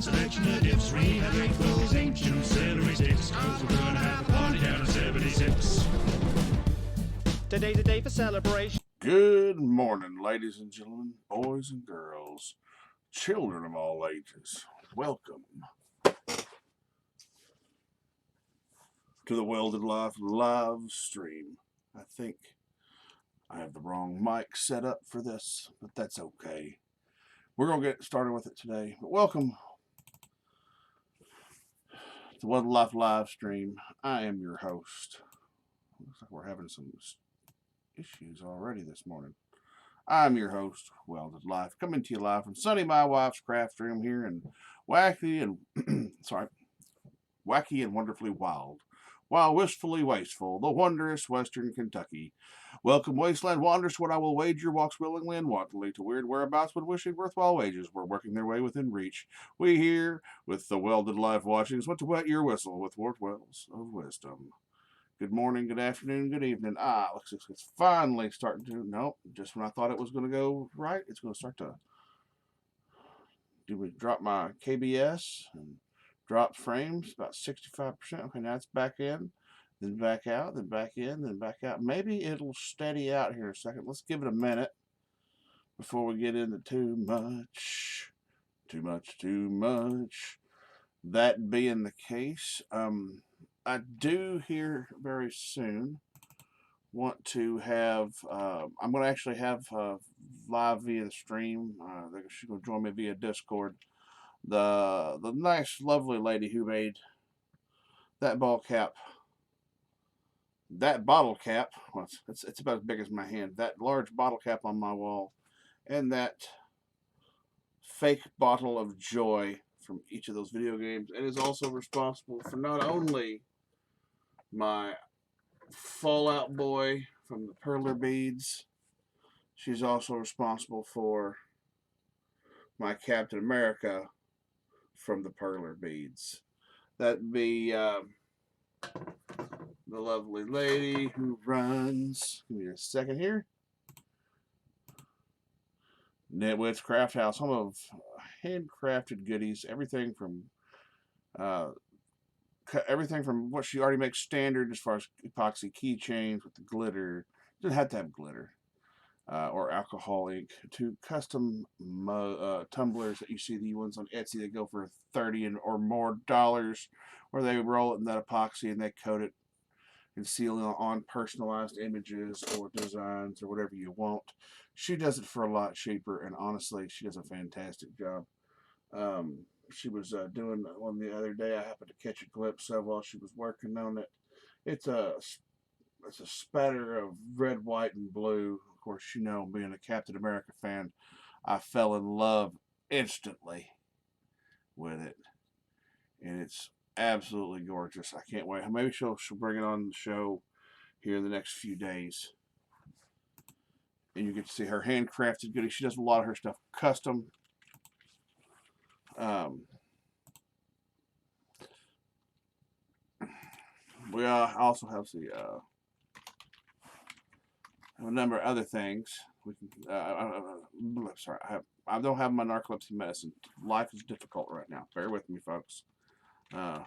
selection of dips, rehydrate those ancient celery sticks, 'cause we're gonna have a party down at 76. Today's a day for celebration. Good morning, ladies and gentlemen, boys and girls, children of all ages. Welcome to the Welded Life live stream. I think I have the wrong mic set up for this, but that's okay. We're going to get started with it today. But welcome to the Welded Life live stream. I am your host. Looks like we're having some issues already this morning. I'm your host, Welded Life, coming to you live from Sunny, my wife's craft room here in wacky and wonderfully wild, while wistfully wasteful, the wondrous Western Kentucky. Welcome, wasteland wanderers, what I will wager walks willingly and wantonly to weird whereabouts when wishing worthwhile wages were working their way within reach. We here, with the Welded Life watchings, want to wet your whistle with wart wells of wisdom. Good morning, good afternoon, good evening. Looks like it's finally starting to, nope, just when I thought it was going to go right, it's going to start to, drop my KBS and drop frames about 65%. Okay, now it's back in, then back out, then back in, then back out. Maybe it'll steady out here in a second. Let's give it a minute before we get into too much. That being the case, I do here very soon want to have, I'm going to actually have live via the stream. She's going to join me via Discord. The nice, lovely lady who made that bottle cap, well, it's about as big as my hand, that large bottle cap on my wall, and that fake bottle of joy from each of those video games, and is also responsible for not only my Fallout Boy from the Perler Beads. She's also responsible for my Captain America from the Perler Beads. That'd be the lovely lady who runs, give me a second here, Nitwit's Craft House, home of handcrafted goodies, everything from what she already makes standard as far as epoxy keychains with the glitter. Doesn't have to have glitter or alcohol ink, to custom tumblers that you see, the ones on Etsy that go for $30 or more, where they roll it in that epoxy and they coat it and seal it on personalized images or designs or whatever you want. She does it for a lot cheaper, and honestly, she does a fantastic job. She was doing one the other day. I happened to catch a glimpse of while she was working on it. It's a spatter of red, white, and blue. Of course, you know, being a Captain America fan, I fell in love instantly with it, and it's absolutely gorgeous. I can't wait. Maybe she'll bring it on the show here in the next few days, and you get to see her handcrafted goodies. She does a lot of her stuff custom. We also have a number of other things. We can. Sorry, I don't have my narcolepsy medicine. Life is difficult right now. Bear with me, folks. My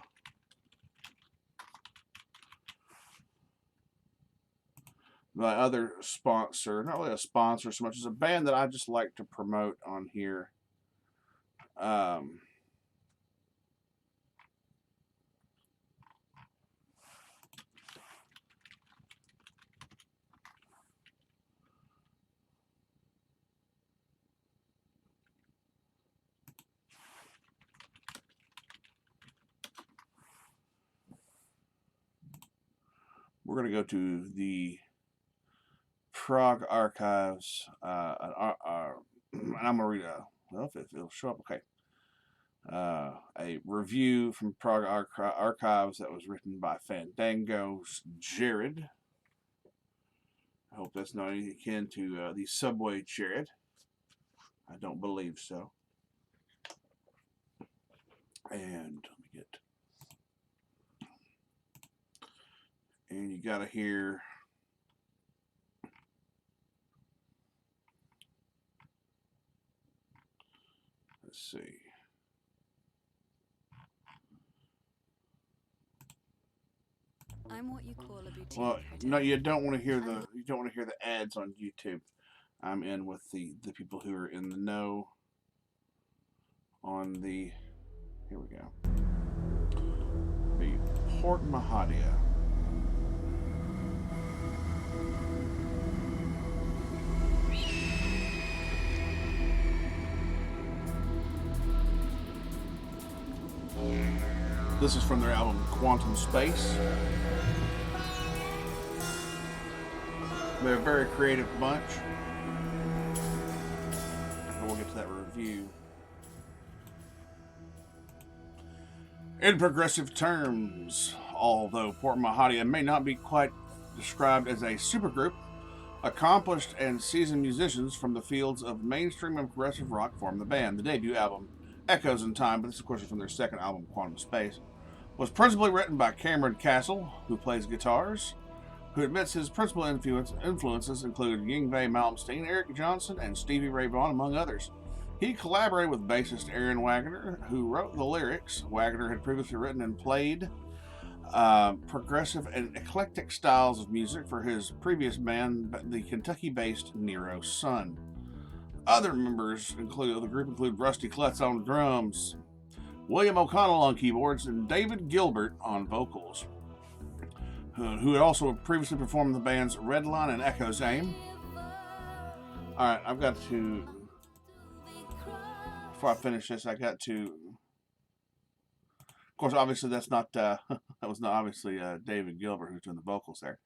other sponsor, not really a sponsor so much as a band that I just like to promote on here. We're going to go to the Prague Archives, and I'm going to read well, if it'll show up, okay. A review from Prague Archives that was written by Fandango's Jared. I hope that's not anything akin to the Subway Jared. I don't believe so. And let me get. And you got to hear. Let's see. I'm what you call a boutique Well, critic. no, you don't want to hear the ads on YouTube. I'm in with the people who are in the know on the. Here we go. The Port Mahadia. This is from their album Quantum Space. They're a very creative bunch. We'll get to that review. In progressive terms, although Port Mahadia may not be quite described as a supergroup, accomplished and seasoned musicians from the fields of mainstream and progressive rock form the band. The debut album, Echoes in Time, but this of course is from their second album, Quantum Space, was principally written by Cameron Castle, who plays guitars, who admits his principal influences include Yngwie Malmsteen, Eric Johnson, and Stevie Ray Vaughan, among others. He collaborated with bassist Aaron Wagner, who wrote the lyrics. Wagner had previously written and played progressive and eclectic styles of music for his previous band, the Kentucky-based Nero Sun. Other members of the group include Rusty Klutz on drums, William O'Connell on keyboards, and David Gilbert on vocals, who had also previously performed the band's Redline and Echoes Aim. Alright, I've got to... Before I finish this, I got to... Of course, obviously, that's not... that was not obviously David Gilbert who's doing the vocals there.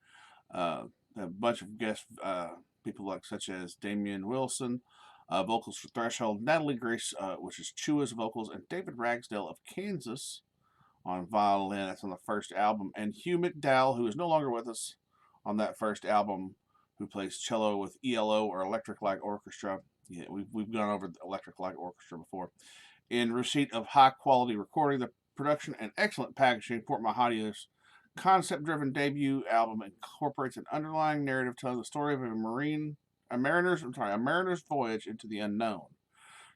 A bunch of guest people such as Damian Wilson, vocals for Threshold, Natalie Grace, which is Chua's vocals, and David Ragsdale of Kansas on violin. That's on the first album. And Hugh McDowell, who is no longer with us on that first album, who plays cello with ELO or Electric Light Orchestra. Yeah, we've gone over the Electric Light Orchestra before. In receipt of high-quality recording, the production, and excellent packaging, Port Mahadia's concept-driven debut album incorporates an underlying narrative telling the story of a mariner's voyage into the unknown,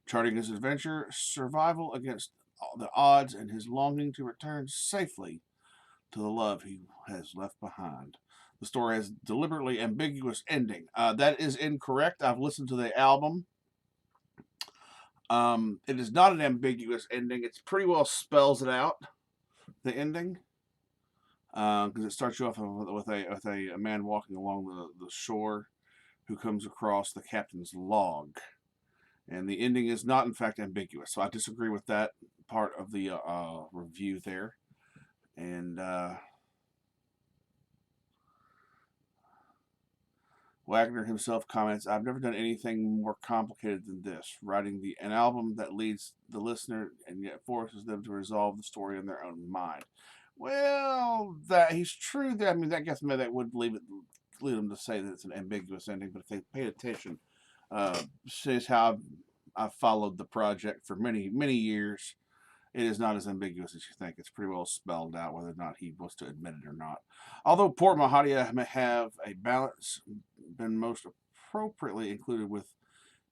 charting his adventure, survival against the odds, and his longing to return safely to the love he has left behind. The story has a deliberately ambiguous ending. That is incorrect. I've listened to the album. It is not an ambiguous ending. It pretty well spells it out, the ending. Because it starts you off with a man walking along the shore who comes across the captain's log. And the ending is not, in fact, ambiguous. So I disagree with that part of the review there. And Wagner himself comments, I've never done anything more complicated than this, writing an album that leads the listener and yet forces them to resolve the story in their own mind. Well, that he's true. That, I mean, I guess maybe that would lead them to say that it's an ambiguous ending, but if they paid attention, says how I've followed the project for many, many years, it is not as ambiguous as you think. It's pretty well spelled out whether or not he wants to admit it or not. Although Port Mahadia may have a balance been most appropriately included with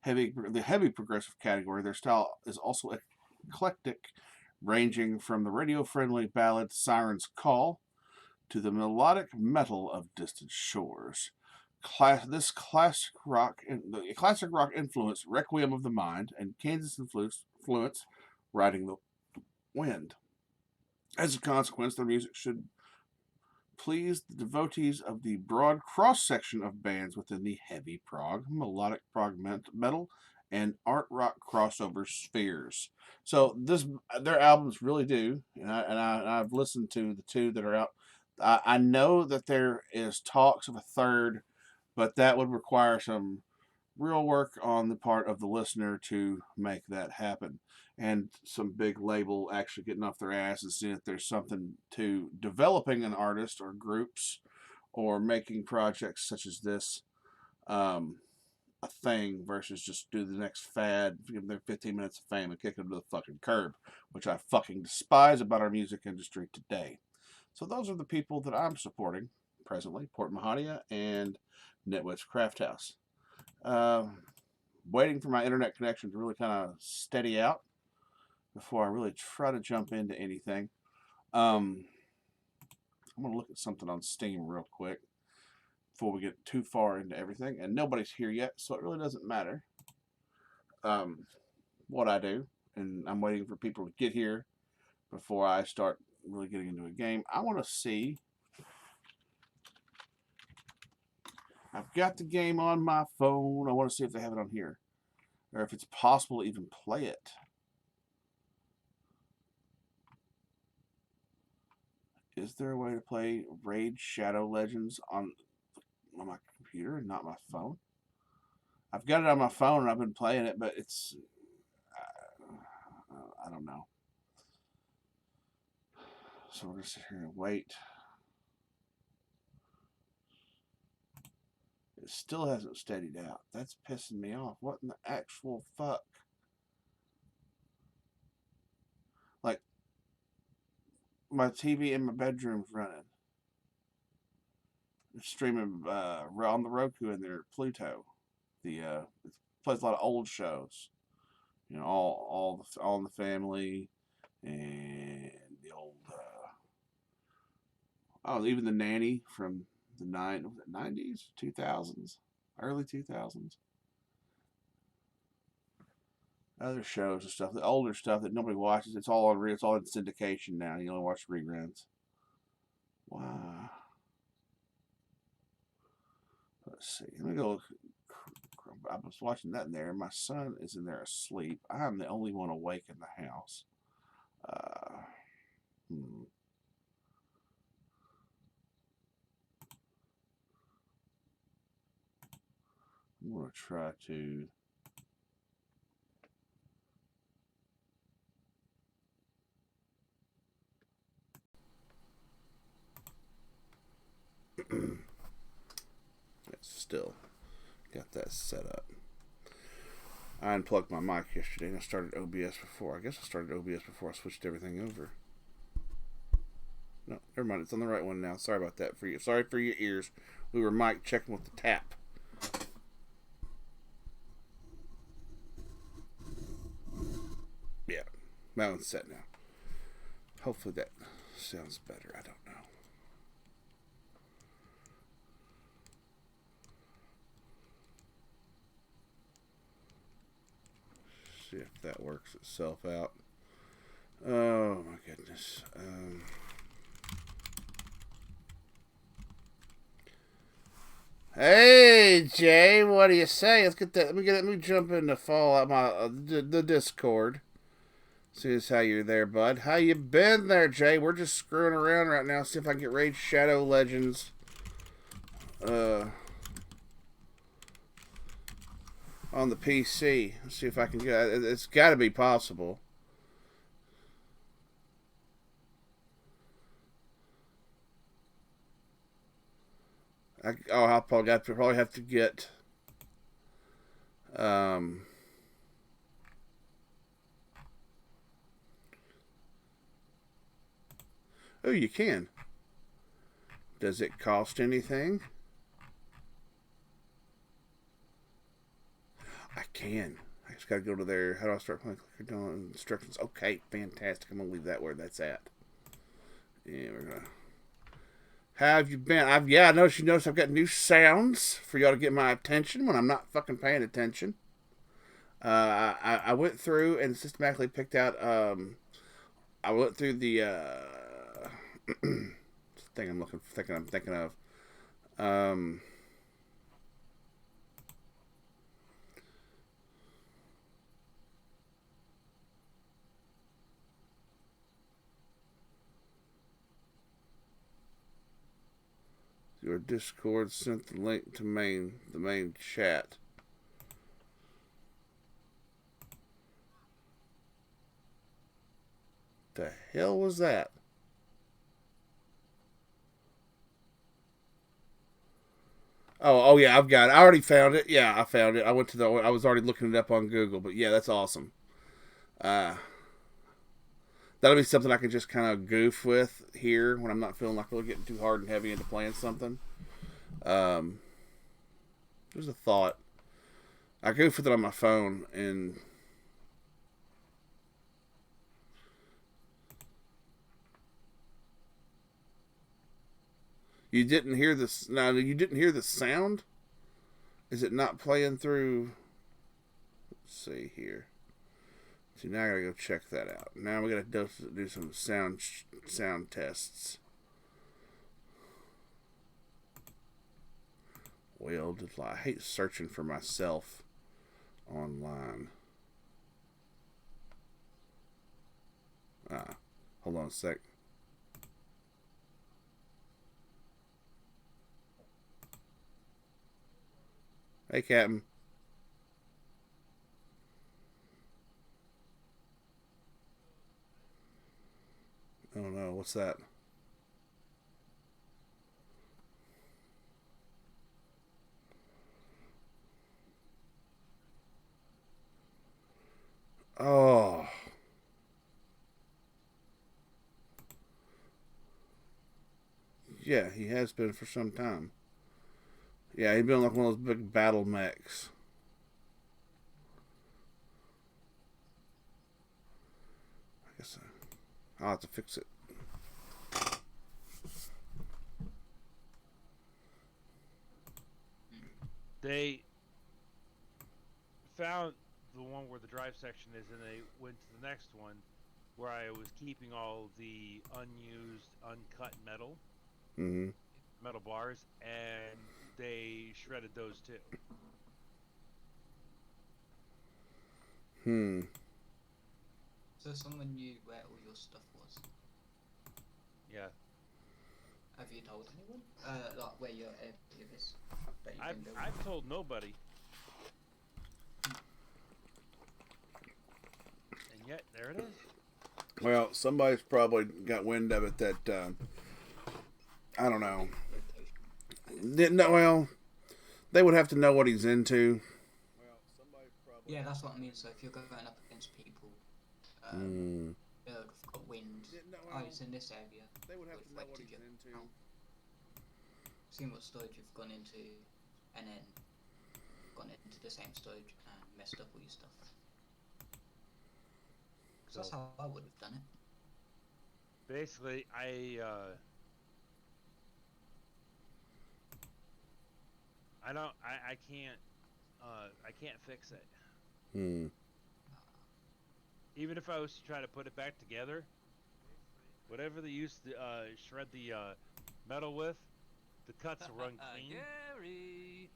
the heavy progressive category, their style is also eclectic, ranging from the radio-friendly ballad Siren's Call to the melodic metal of Distant Shores. This classic rock influence, Requiem of the Mind, and Kansas influence, Riding the Wind. As a consequence, their music should please the devotees of the broad cross-section of bands within the heavy prog, melodic prog metal, and art rock crossover spheres. So their albums really do, and I've listened to the two that are out. I know that there is talks of a third, but that would require some real work on the part of the listener to make that happen, and some big label actually getting off their ass and seeing if there's something to developing an artist or groups or making projects such as this a thing versus just do the next fad, give them their 15 minutes of fame and kick them to the fucking curb, which I fucking despise about our music industry today. So those are the people that I'm supporting presently, Port Mahadia and Nitwit's Craft House. Waiting for my internet connection to really kind of steady out before I really try to jump into anything. I'm going to look at something on Steam real quick before we get too far into everything. And nobody's here yet, so it really doesn't matter what I do. And I'm waiting for people to get here before I start really getting into a game. I want to see. I've got the game on my phone. I want to see if they have it on here, or if it's possible to even play it. Is there a way to play Raid Shadow Legends on my computer and not my phone? I've got it on my phone and I've been playing it, but it's I don't know. So we're gonna sit here and wait. It still hasn't steadied out. That's pissing me off. What in the actual fuck? Like, my TV in my bedroom's running. It's streaming on the Roku in there, Pluto. It plays a lot of old shows. You know, all in the Family, and the old even the Nanny from the 90s, 2000s, early 2000s. Other shows and stuff, the older stuff that nobody watches. It's all on. It's all in syndication now. You only watch reruns. Wow. Let's see. Let me go. I was watching that in there. My son is in there asleep. I'm the only one awake in the house. I'm going to try to. It's still got that set up. I unplugged my mic yesterday and I started OBS before. I guess I started OBS before I switched everything over. No, never mind. It's on the right one now. Sorry about that for you. Sorry for your ears. We were mic checking with the tap. Yeah, that one's set now. Hopefully that sounds better. I don't know. See if that works itself out. Oh my goodness. Hey Jay, what do you say? Let's get that. Let me jump into Fallout the Discord. See how you're there, bud. How you been there, Jay? We're just screwing around right now. See if I can get Raid Shadow Legends. On the PC. Let's see if I can get it. It's got to be possible. I'll probably have to get. Oh, you can. Does it cost anything? I can. I just got to go to there. How do I start playing? Click on instructions. Okay, fantastic. I'm going to leave that where that's at. Yeah, we're going to. How have you been? I noticed I've got new sounds for y'all to get my attention when I'm not fucking paying attention. I went through and systematically picked out. I went through the thing I'm thinking of. Your Discord sent the link to the main chat. The hell was that? Oh yeah, I've got it. I already found it. Yeah, I found it. I was already looking it up on Google, but yeah, that's awesome. That'll be something I can just kind of goof with here when I'm not feeling like we're getting too hard and heavy into playing something. There's a thought. I goof with it on my phone, and You didn't hear this. Now, you didn't hear the sound? Is it not playing through? Let's see here. See, now I gotta go check that out. Now we gotta do some sound tests. Well, I hate searching for myself online. Hold on a sec. Hey, Captain. Oh no, what's that? Oh. Yeah, he has been for some time. Yeah, he's been like one of those big battle mechs. I guess I'll have to fix it. They found the one where the drive section is, and they went to the next one where I was keeping all the unused, uncut metal, metal bars, and they shredded those too. So someone knew where all your stuff was. Yeah. Have you told anyone? Like where your Airbnb is? That you've been building? I've told nobody. And yet, there it is. Well, somebody's probably got wind of it that, I don't know. Well, they would have to know what he's into. Yeah, that's what I mean. So if you're going up against people, who've got wind, it's in this area. They would have to know what he's into. Seen what storage you've gone into, and then gone into the same storage and messed up all your stuff. So that's how I would have done it. Basically, I can't fix it. Even if I was to try to put it back together, whatever they used to shred the metal with, the cuts run clean. Gary.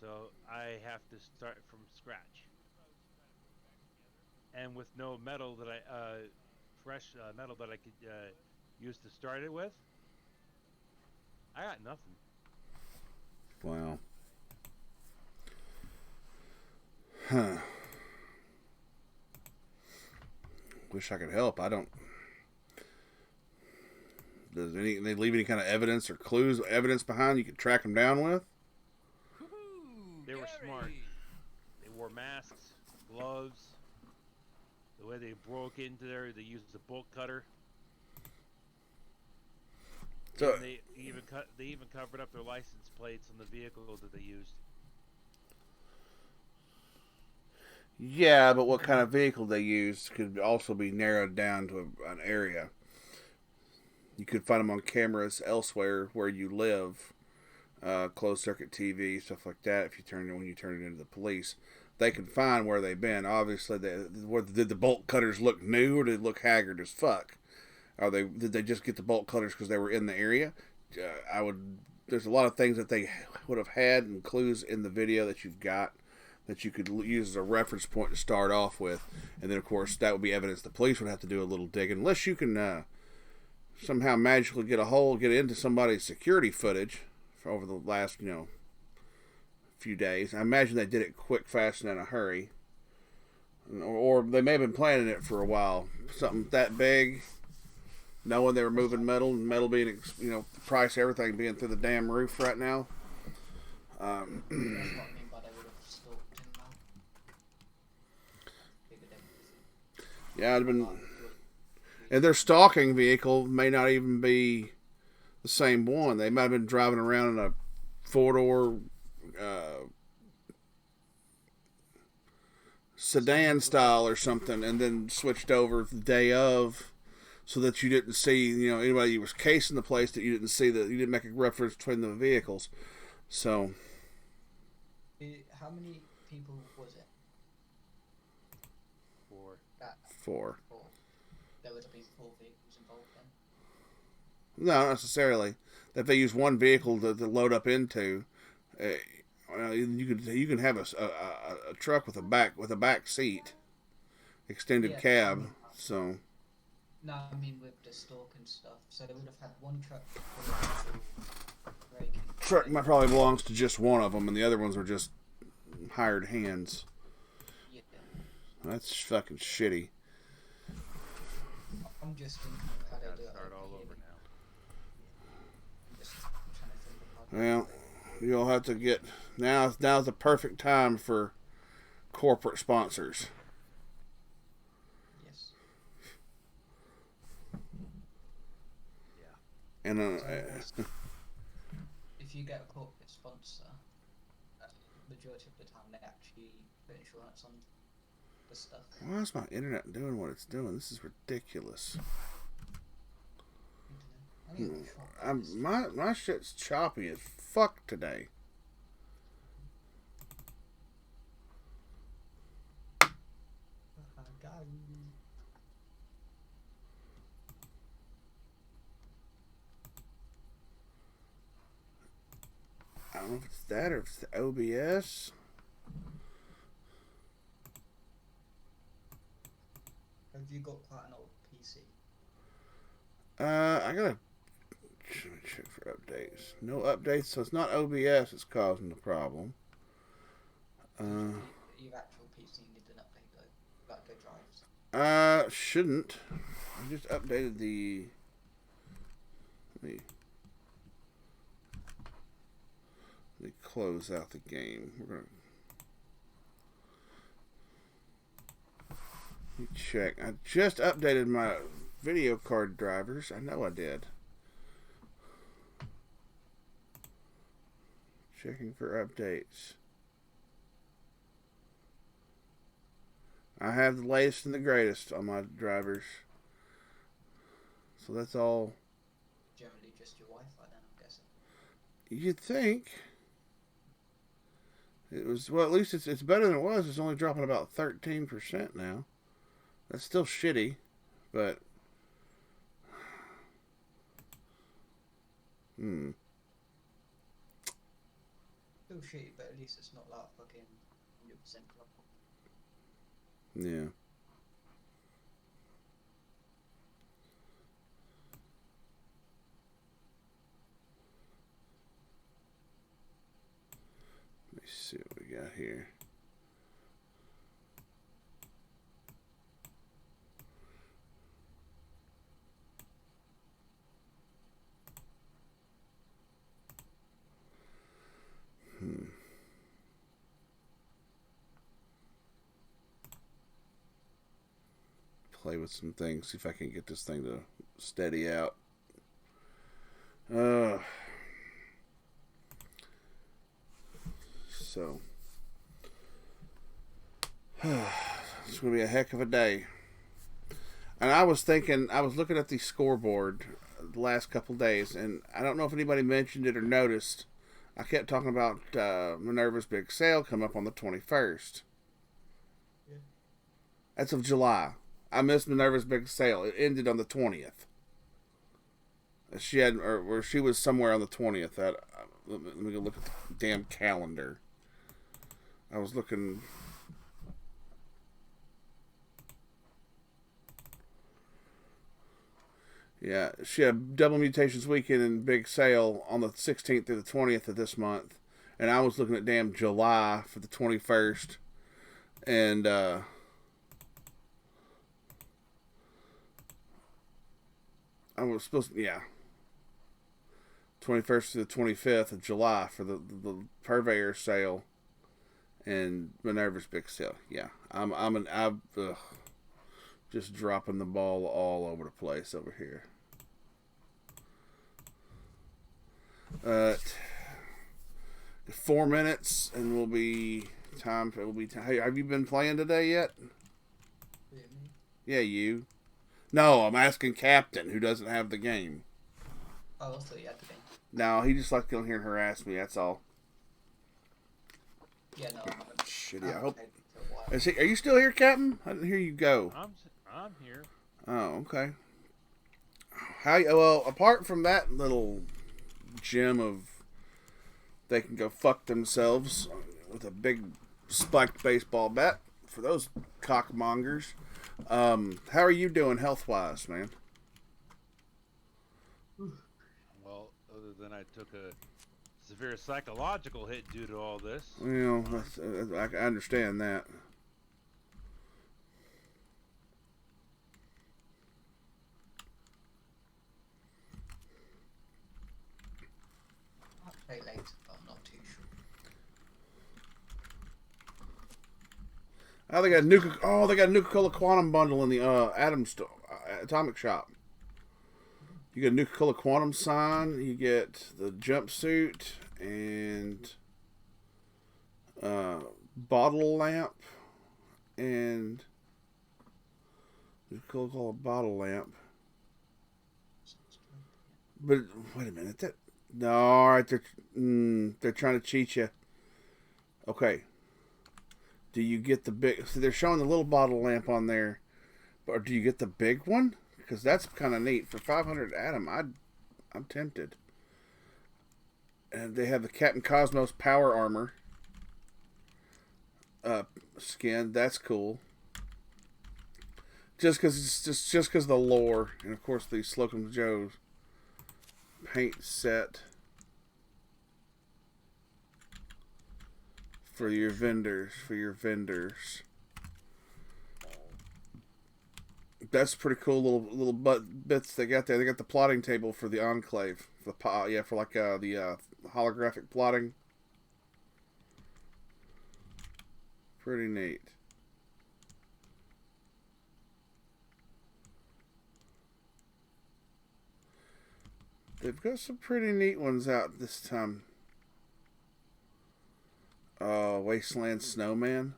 So I have to start from scratch. And with no metal that fresh metal that I could use to start it with, I got nothing. Wow. Huh. Wish I could help. I don't. Does they leave any kind of evidence or clues, evidence behind you could track them down with? They were smart. They wore masks, gloves. The way they broke into there, they used a bolt cutter. So And they even covered up their license plates on the vehicle that they used. yeah, but what kind of vehicle they used could also be narrowed down to an area. You could find them on cameras elsewhere where you live, closed circuit TV, stuff like that. When you turn it into the police, they can find where they've been. Obviously, did the bolt cutters look new or did they look haggard as fuck? Did they just get the bolt cutters because they were in the area? There's a lot of things that they would have had and clues in the video that you've got that you could use as a reference point to start off with, and then of course that would be evidence the police would have to do a little digging, unless you can somehow magically get into somebody's security footage for over the last few days. I imagine they did it quick, fast, and in a hurry, or they may have been planning it for a while. Something that big, knowing they were moving metal, and metal being the price of everything being through the damn roof right now. That's what I mean by they would have stalked him now. Figured everything. Yeah, it'd been. And their stalking vehicle may not even be the same one. They might have been driving around in a four-door sedan style or something, and then switched over the day of so that you didn't see, anybody who was casing the place, that you didn't see, that you didn't make a reference between the vehicles. So, how many people was it? 4. Four. There would have been 4 vehicles involved then. No, not necessarily. If they use one vehicle to load up into, you can have a truck with a back seat, extended cab. So. No, I mean with the stalk and stuff. So they would have had one truck. Truck might probably belongs to just one of them, and the other ones are just hired hands. Yeah. That's fucking shitty. I'm just thinking how they do it. Start all over now. I'm just trying to think of how. Well, you'll have to get now's the perfect time for corporate sponsors. Yes. Yeah. And if you get a corporate sponsor, majority of the time they actually put insurance on the stuff. why is my internet doing what it's doing? This is ridiculous. My shit's choppy as fuck today. I don't know if it's that or if it's the OBS. Have you got quite an old PC? I gotta check for updates. No updates, so it's not OBS that's causing the problem. Your actual PC needed an update though, like the drives. Shouldn't. I just updated the. Let me close out the game. We're gonna. Let me check. I just updated my video card drivers. I know I did. Checking for updates. I have the latest and the greatest on my drivers. So that's all. Generally just your Wi-Fi then, I'm guessing. You'd think. It was, well, at least it's better than it was. It's only dropping about 13% now. That's still shitty, but Still shitty, but at least it's not like fucking 100% drop. yeah. Let me see what we got here. Play with some things, see if I can get this thing to steady out. So it's gonna be a heck of a day. And I was looking at the scoreboard the last couple days, and I don't know if anybody mentioned it or noticed. I kept talking about Minerva's big sale come up on the 21st. Yeah. That's of July. I missed Minerva's big sale. It ended on the 20th. She was somewhere on the 20th. Let me go look at the damn calendar. I was looking. Yeah, she had Double Mutations Weekend and Big Sale on the 16th through the 20th of this month. And I was looking at damn July for the 21st. And, I was supposed to, 21st to the 25th of July for the Purveyor sale and Minerva's big sale. Yeah, I'm just dropping the ball all over the place over here. 4 minutes and we'll be time. Hey, have you been playing today yet? Yeah, me? Yeah, you. No, I'm asking Captain, who doesn't have the game. Oh, I thought you had the game. No, he just likes going here and harass me. That's all. Yeah, no, I haven't. Shitty. I hope. played for a while. Are you still here, Captain? I didn't hear you go. I'm here. Oh, okay. Well, apart from that little gem of they can go fuck themselves with a big spiked baseball bat for those cockmongers. How are you doing health-wise, man? Well, other than I took a severe psychological hit due to all this. Well, I understand that. I'll play later, but I'm not too sure. Oh, they got a Nuka-Cola Quantum bundle in the Atomic Shop. You get a Nuka-Cola Quantum sign, you get the jumpsuit, and bottle lamp, and Nuka-Cola bottle lamp. But wait a minute, all right, they're trying to cheat you. Okay. Do you get the big? So they're showing the little bottle lamp on there, or do you get the big one? Because that's kind of neat. For 500 Atom, I'm tempted. And they have the Captain Cosmos Power Armor skin. That's cool. Just because the lore, and of course the Slocum Joe's paint set for your vendors. That's pretty cool little bits they got there. They got the plotting table for the Enclave. For the holographic plotting. Pretty neat. They've got some pretty neat ones out this time. Wasteland Snowman.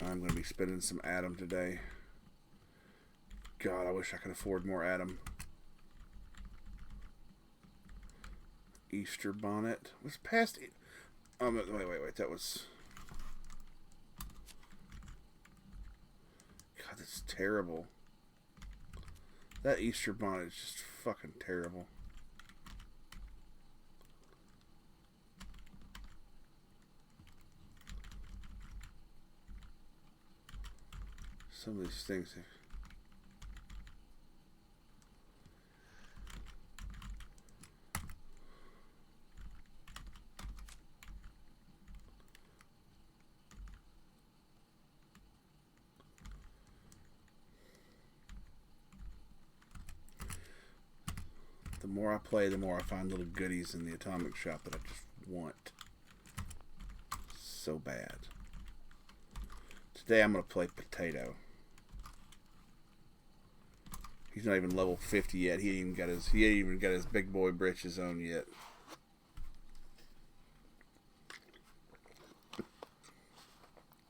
I'm going to be spending some Atom today. God, I wish I could afford more Atom. Easter bonnet was past. Wait. That was. God, that's terrible. That Easter bonnet is just fucking terrible. Some of these things. The more I play, the more I find little goodies in the Atomic Shop that I just want so bad. Today I'm going to play Potato. He's not even level 50 yet. He ain't even got his big boy britches on yet.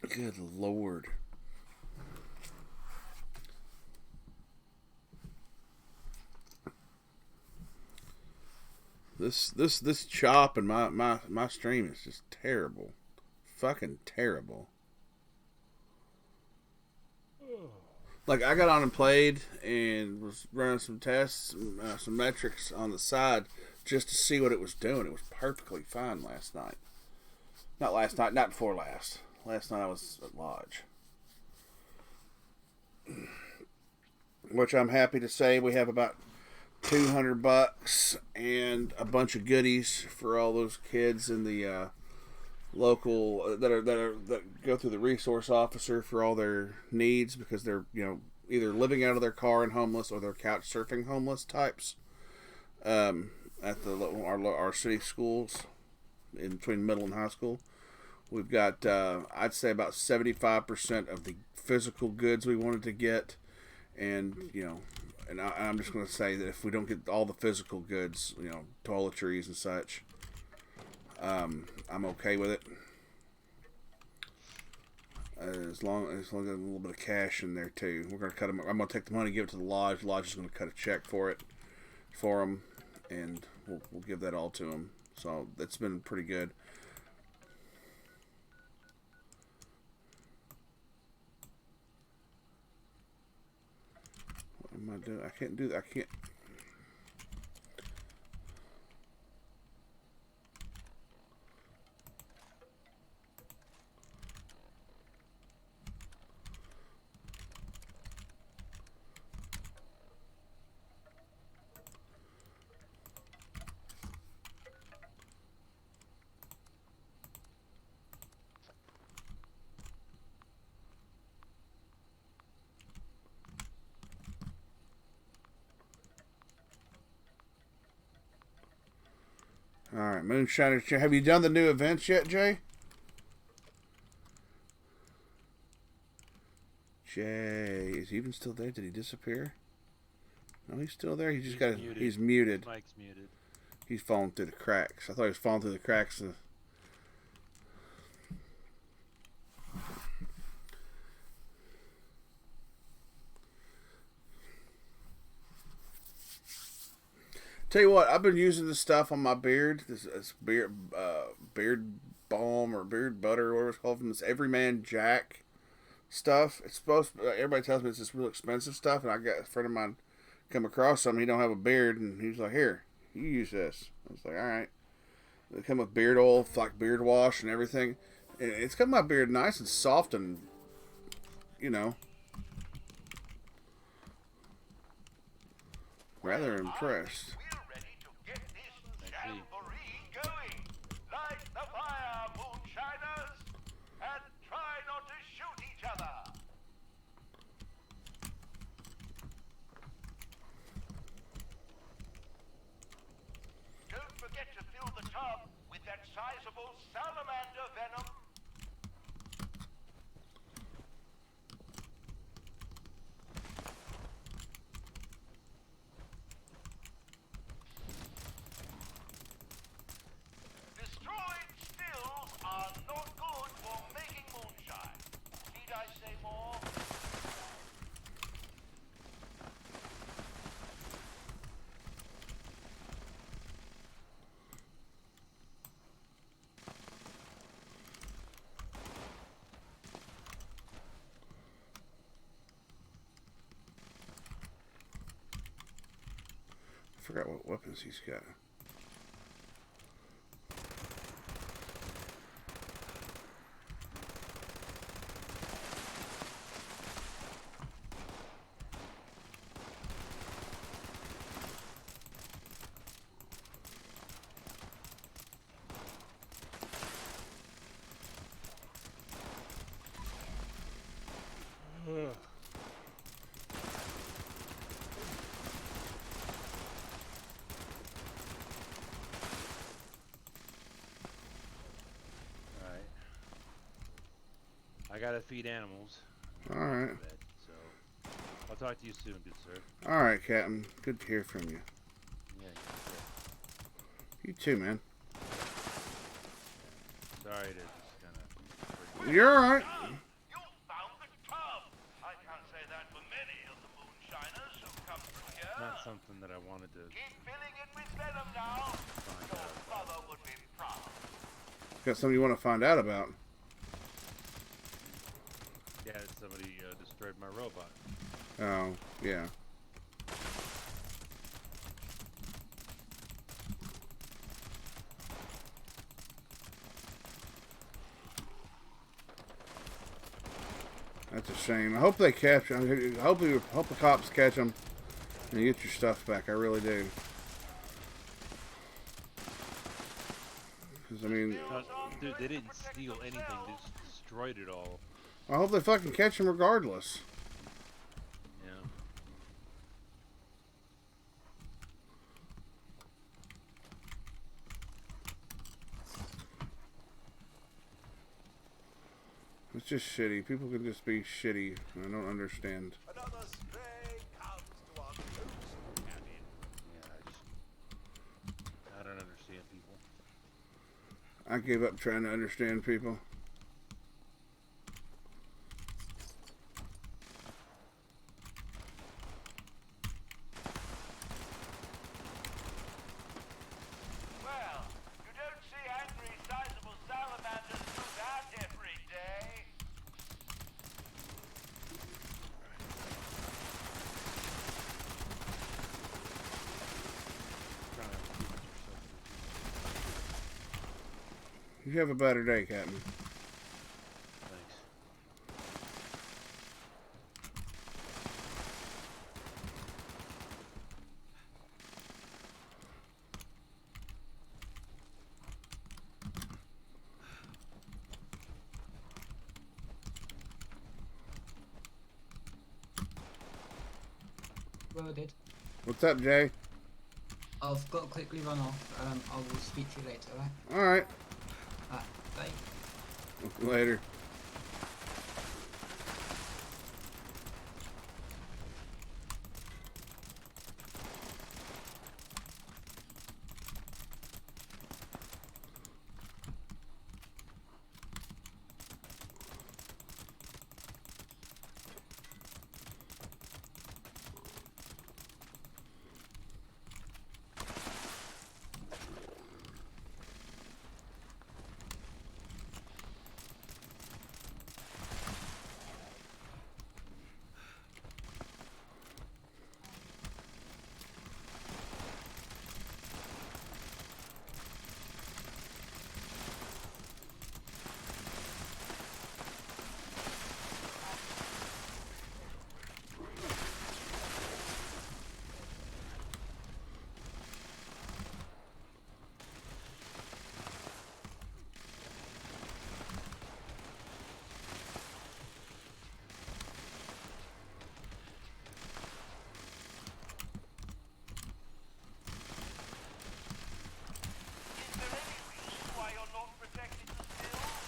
Good Lord. This chop in my stream is just terrible. Fucking terrible. Like, I got on and played and was running some tests, some metrics on the side just to see what it was doing. It was perfectly fine last night. Not last night, not before last. Last night I was at Lodge. Which I'm happy to say we have about $200 and a bunch of goodies for all those kids in the local that go through the resource officer for all their needs, because they're either living out of their car and homeless, or they're couch surfing homeless types at our city schools in between middle and high school. We've got I'd say about 75% of the physical goods we wanted to get, and you know, and I'm just going to say that if we don't get all the physical goods, you know, toiletries and such, I'm okay with it. As long as there's a little bit of cash in there too. We're gonna cut them. I'm gonna take the money, give it to the lodge. The lodge is gonna cut a check for them, and we'll give that all to them. So that's been pretty good. What am I doing? I can't do that. I can't. Alright, Moonshiner. Have you done the new events yet, Jay? Jay, is he even still there? Did he disappear? No, he's still there. He just got. He's muted. Mike's muted. He's falling through the cracks. I thought he was falling through the cracks. Tell you what, I've been using this stuff on my beard. This beard balm or beard butter, or whatever it's called, from this Everyman Jack stuff. It's supposed to, everybody tells me it's this real expensive stuff, and I got a friend of mine come across something. He don't have a beard, and he's like, "Here, you use this." I was like, "All right." They come with beard oil, like beard wash and everything. And it's got my beard nice and soft, and you know, rather impressed. Sizable salamander venom. Destroyed stills are not good for making moonshine. Need I say more? I forgot what weapons he's got. I gotta feed animals. Alright. So, I'll talk to you soon, good sir. Alright, Captain. Good to hear from you. Yeah, You too, man. sorry to just kind of... You're alright. You found the tub. I can't say that for many of the moonshiners who come through here. Not something that I wanted to... Keep filling it with venom now. Your father would be proud. Got something you want to find out about. Yeah, somebody destroyed my robot. Oh, yeah. That's a shame. I hope they catch him. I hope the cops catch him and you get your stuff back. I really do. Because, I mean... Dude, they didn't steal anything. They just destroyed it all. I hope they fucking catch him regardless. Yeah. It's just shitty. People can just be shitty. I don't understand. Another stray comes to our close cabin. Yeah, I don't understand people. I gave up trying to understand people. Well, you don't see angry, sizable salamanders do that every day. Trying not to keep yourself. You have a better day, Captain. Thanks. Loaded. What's up, Jay? I've got to quickly run off. I will speak to you later, alright? Alright. Bye. Later. Is there any reason why you're not protecting the stills?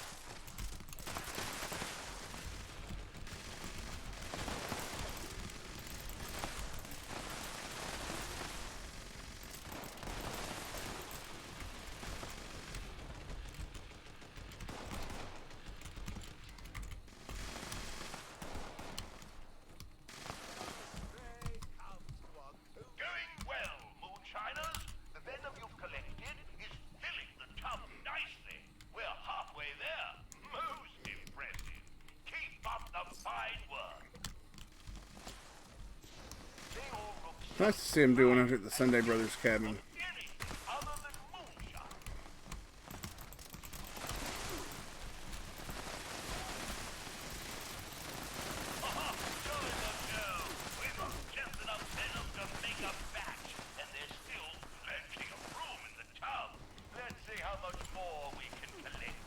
Going well, moonshiners. The venom you've collected is filling the tub nicely. We're halfway there. Most impressive. Keep up the fine work. They all look Nice to see him doing it at the Sunday Brothers cabin. anything other than moonshine. Jolly good girl. We've got just enough venom to make a batch, and there's still plenty of room in the tub. Let's see how much more we can collect.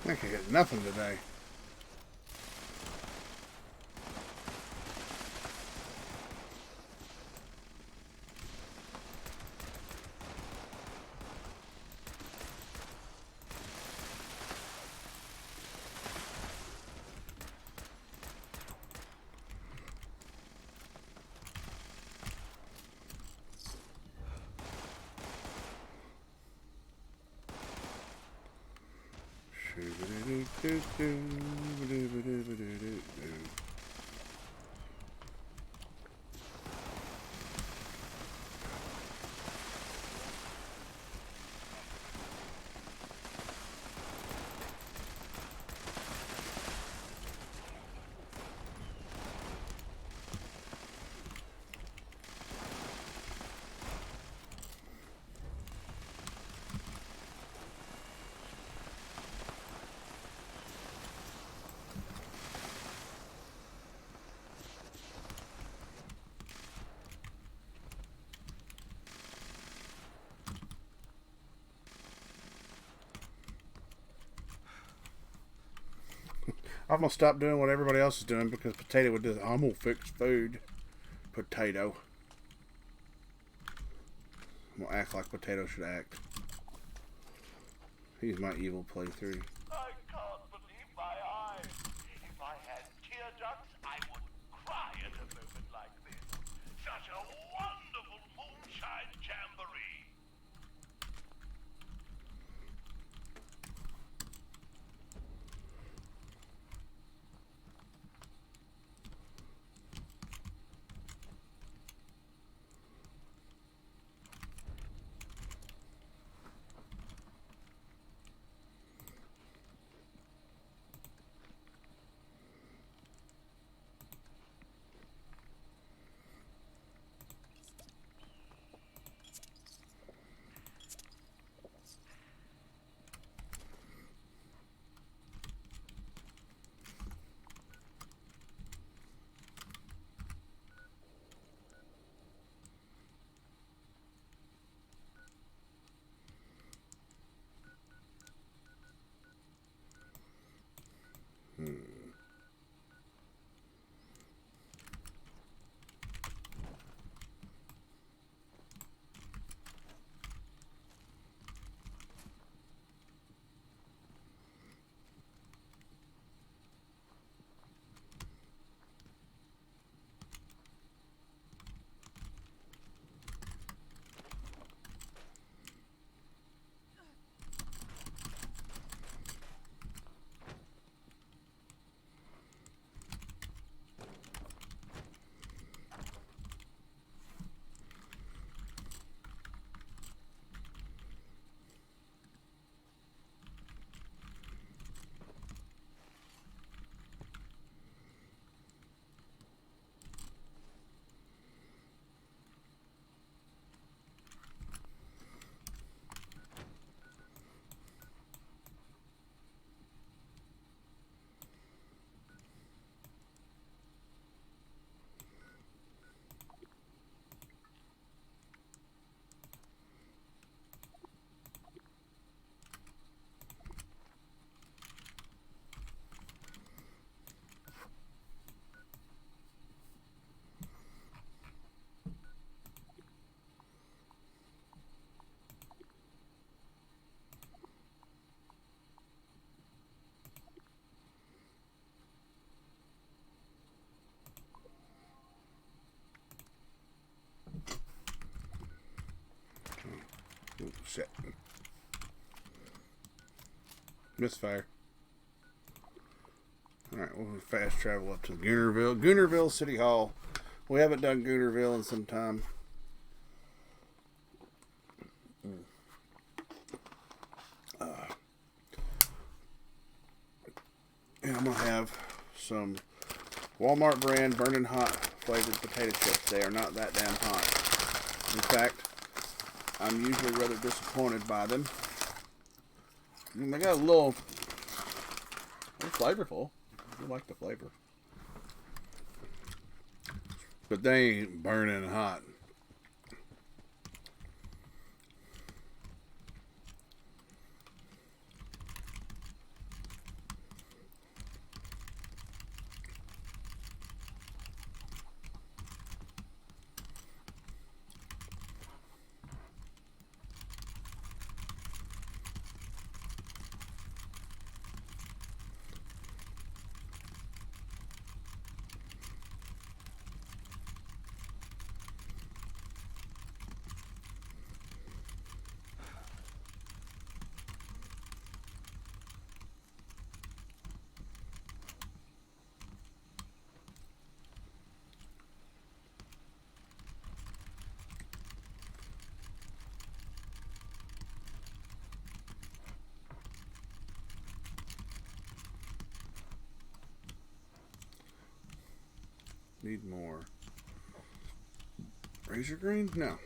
I can't get nothing today. I'm gonna stop doing what everybody else is doing because Potato would do. I'm gonna fix food. Potato. I'm gonna act like Potato should act. He's my evil playthrough. I can't believe my eyes. If I had tear ducts, I would cry at a moment like this. Such a wonderful moonshine jamboree. Ooh, shit. Misfire. Alright, we'll fast travel up to Goonerville. Goonerville City Hall. We haven't done Goonerville in some time. And I'm going to have some Walmart brand Burning Hot flavored potato chips. They are not that damn hot. In fact, I'm usually rather disappointed by them. I mean, they got a little... They're flavorful. I like the flavor. But they ain't burning hot. Need more. Razor green? No.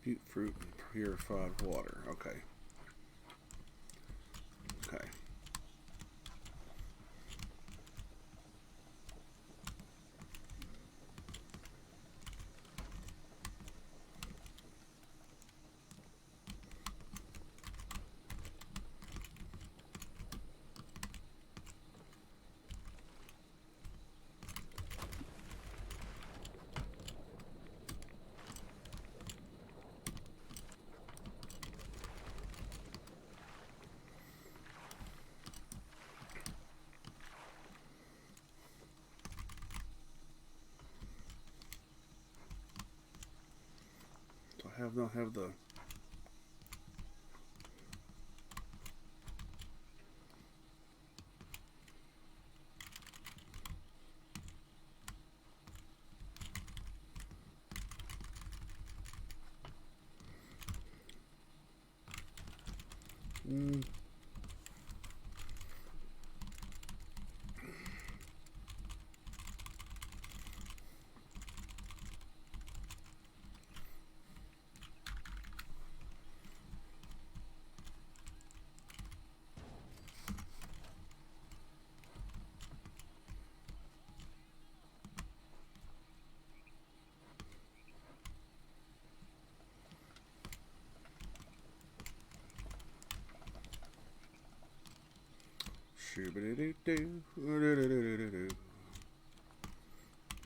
Butte fruit and purified water. Okay. Okay. Don't have the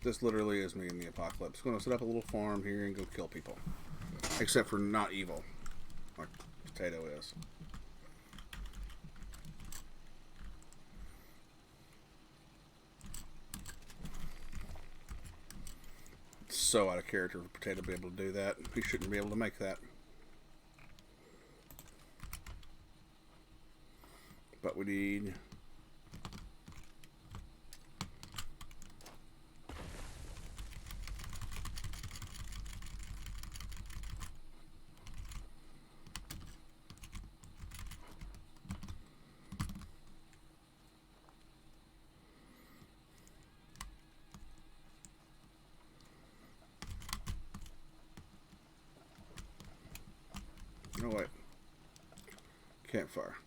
This literally is me in the apocalypse. Going to set up a little farm here and go kill people. Except for not evil, like Potato is. It's so out of character for Potato to be able to do that. He shouldn't be able to make that. But we need... Oh wait. Campfire.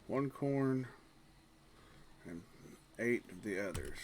One corn and 8 of the others.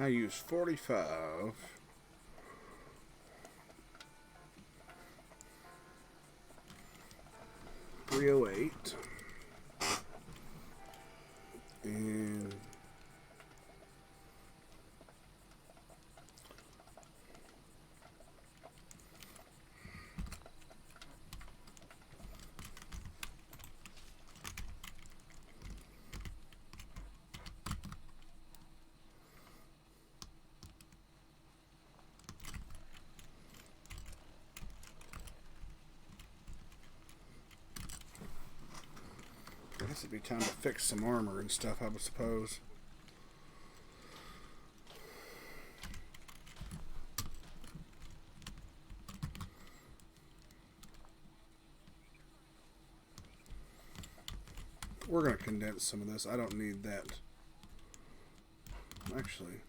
I use 45. $308. And I guess it'd be time to fix some armor and stuff, I would suppose. We're going to condense some of this. I don't need that. Actually,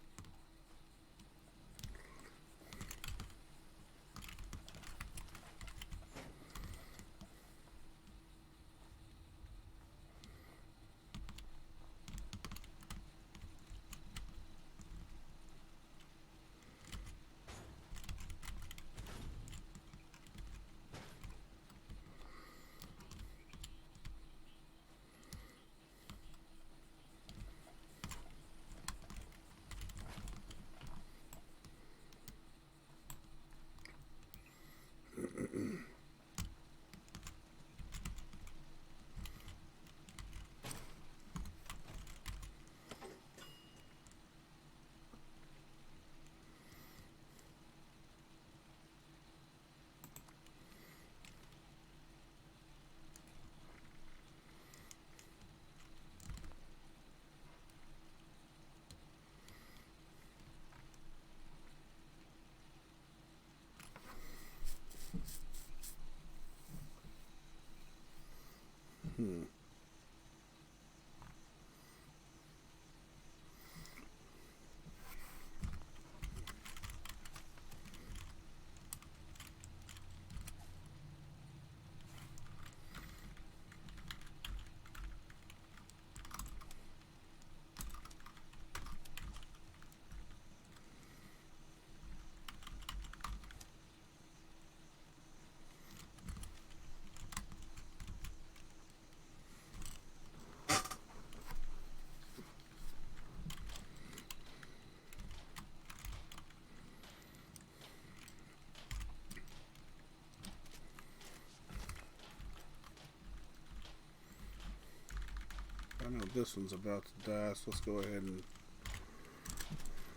I know this one's about to die, so let's go ahead and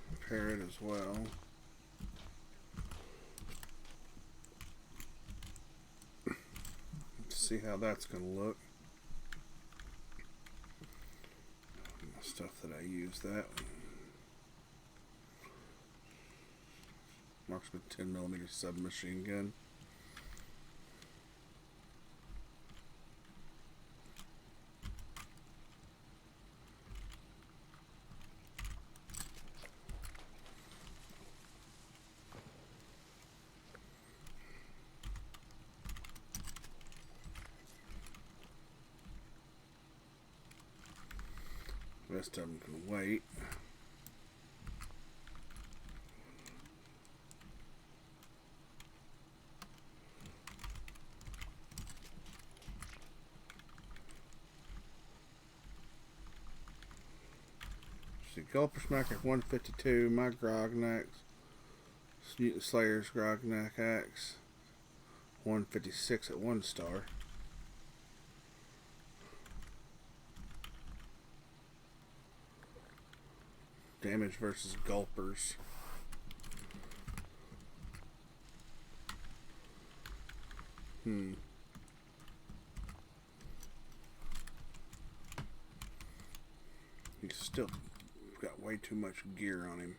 repair it as well. Let's see how that's going to look. Stuff that I use that. Marksman 10mm submachine gun. Rest of them can wait. See, Gulper Smacker 152, my Grognax, Mutant Slayer's Grognak Axe, 156 at 1 star. Damage versus Gulpers. He's still got way too much gear on him.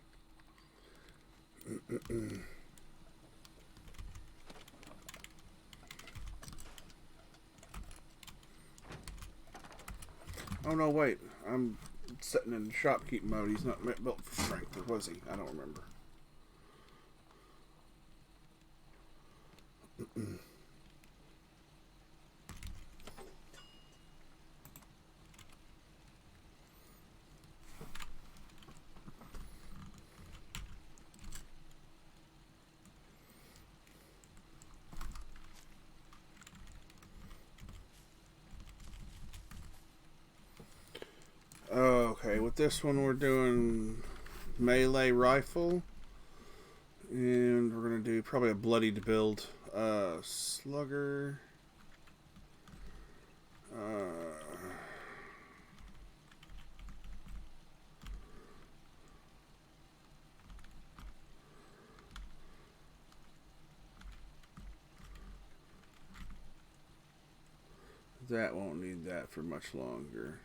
Oh no, wait. I'm sitting in shopkeep mode. He's not built for strength, or was he? I don't remember. with this one we're doing melee rifle. And we're going to do probably a bloodied build. Slugger. That won't need that for much longer.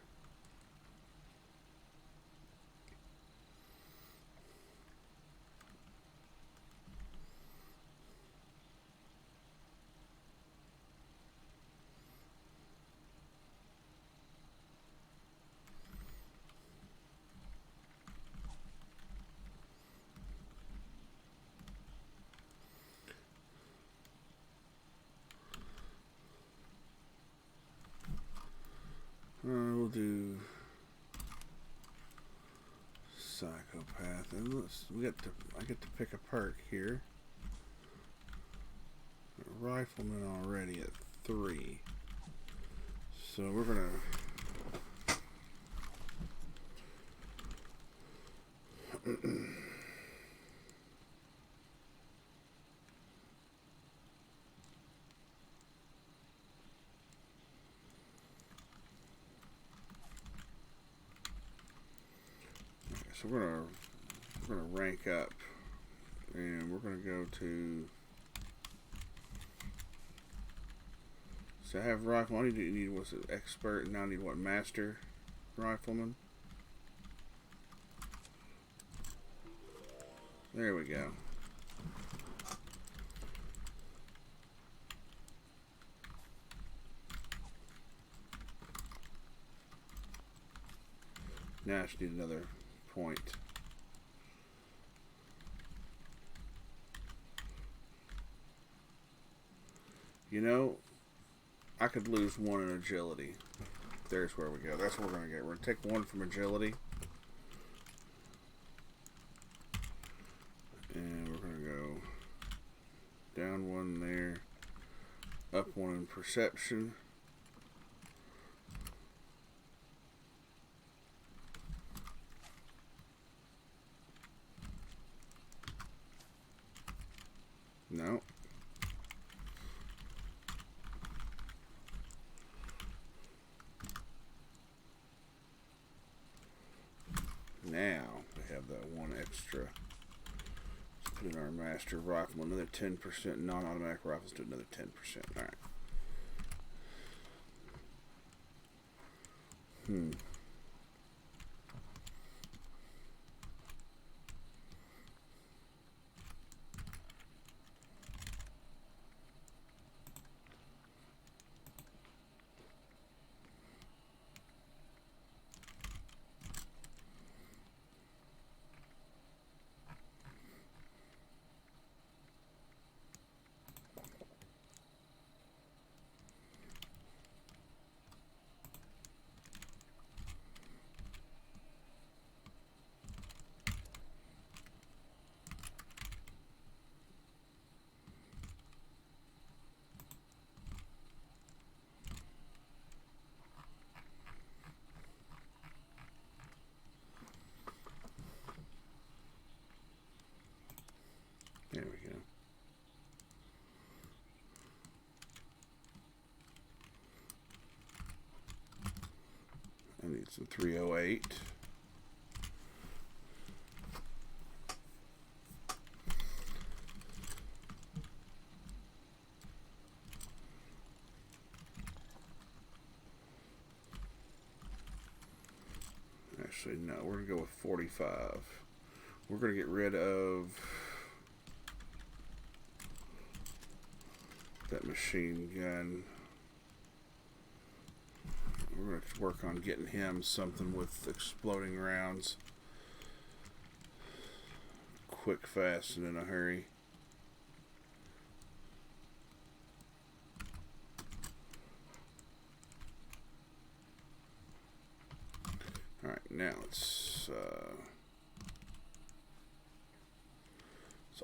We'll do psychopath, and I get to pick a perk here. Rifleman already at 3, so we're gonna so we're gonna rank up, and we're gonna go to. So I have rifle. I need what's it? Expert, and now I need what? Master rifleman. There we go. Now I just need another point. You know, I could lose 1 in agility. There's where we go. That's what we're going to get. We're going to take 1 from agility. And we're going to go down 1 there. Up 1 in perception. No. Now we have that 1 extra. Let's put in our master rifle. Another 10%. Non-automatic rifles do another 10%. All right. There we go. I need some 308. Actually, no, we're going to go with 45. We're going to get rid of that machine gun. We're going to work on getting him something with exploding rounds. Quick, fast, and in a hurry. Alright, now let's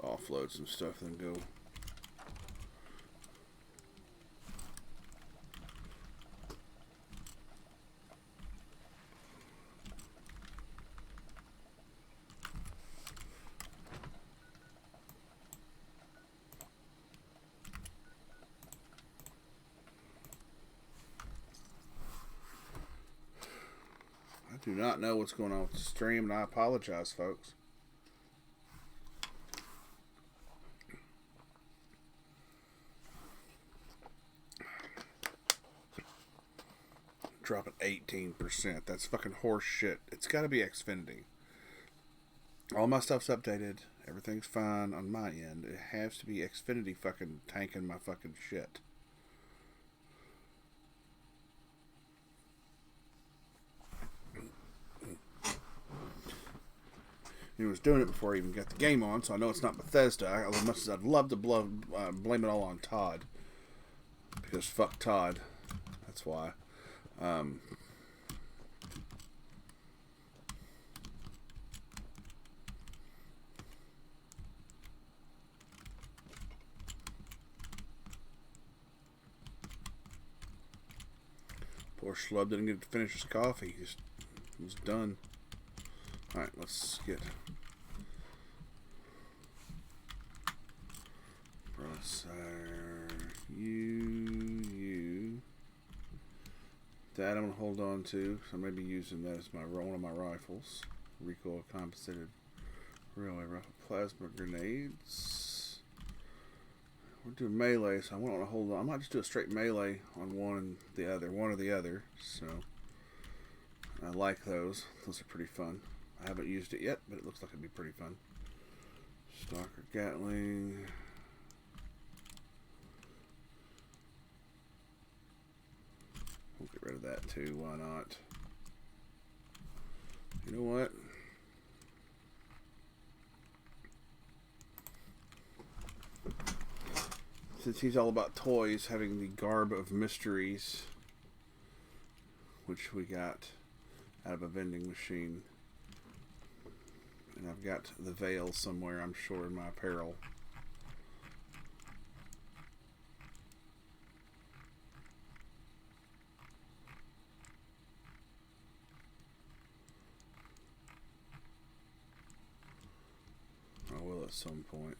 offload some stuff and go. Do not know what's going on with the stream, and I apologize, folks. Dropping 18%. That's fucking horse shit. It's got to be Xfinity. All my stuff's updated. Everything's fine on my end. It has to be Xfinity fucking tanking my fucking shit. He was doing it before I even got the game on, so I know it's not Bethesda. As much as I'd love to blame it all on Todd. Because fuck Todd. That's why. Poor schlub didn't get to finish his coffee. He just was done. Alright, let's get Broadsire. You. That I'm gonna hold on to. So I'm gonna be using that as one of my rifles. Recoil compensated railway rifle. Plasma grenades. We're doing melee, so I want to hold on. I might just do a straight melee on one or the other. So I like those. Those are pretty fun. I haven't used it yet, but it looks like it'd be pretty fun. Stalker Gatling. We'll get rid of that too. Why not? You know what? Since he's all about toys, having the Garb of Mysteries, which we got out of a vending machine. And I've got the veil somewhere, I'm sure, in my apparel. I will at some point.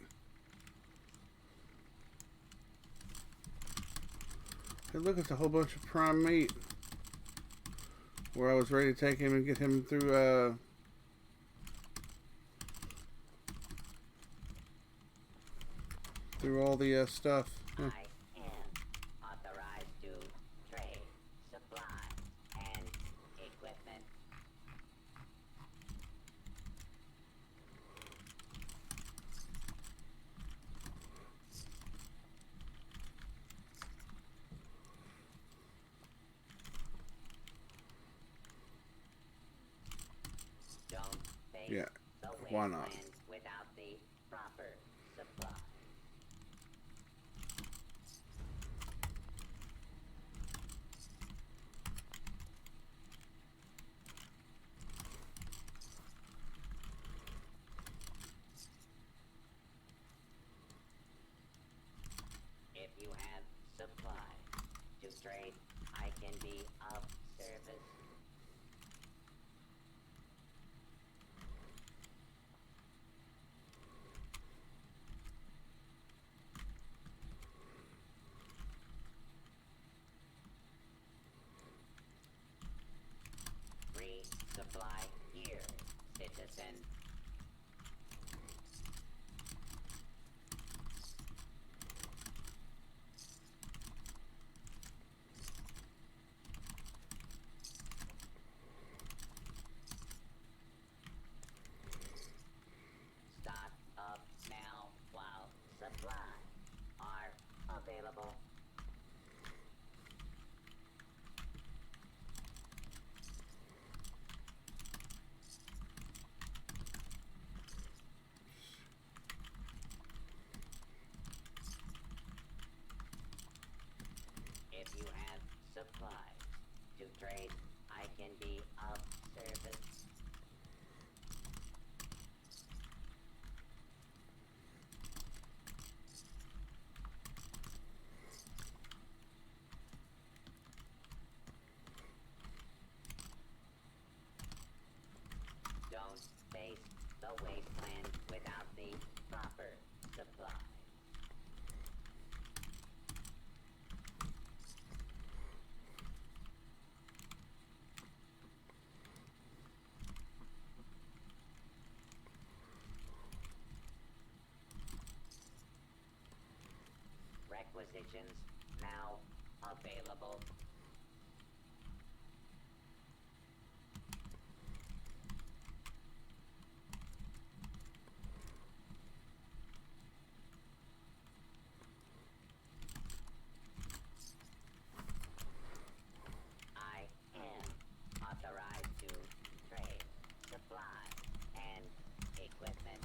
Hey, look, it's a whole bunch of prime meat. Where I was ready to take him and get him through, all the stuff. Huh. I am authorized to trade, supply, and equipment. Don't face Yeah, the why not? wasteland without the proper supply. If you have supply to trade, I can be of service. Resupply here, citizen. Stock up now while supply are available. If you have supplies to trade, I can be of service. Don't face the wasteland without the proper supply. acquisitions now available. I am authorized to trade, supply, and equipment.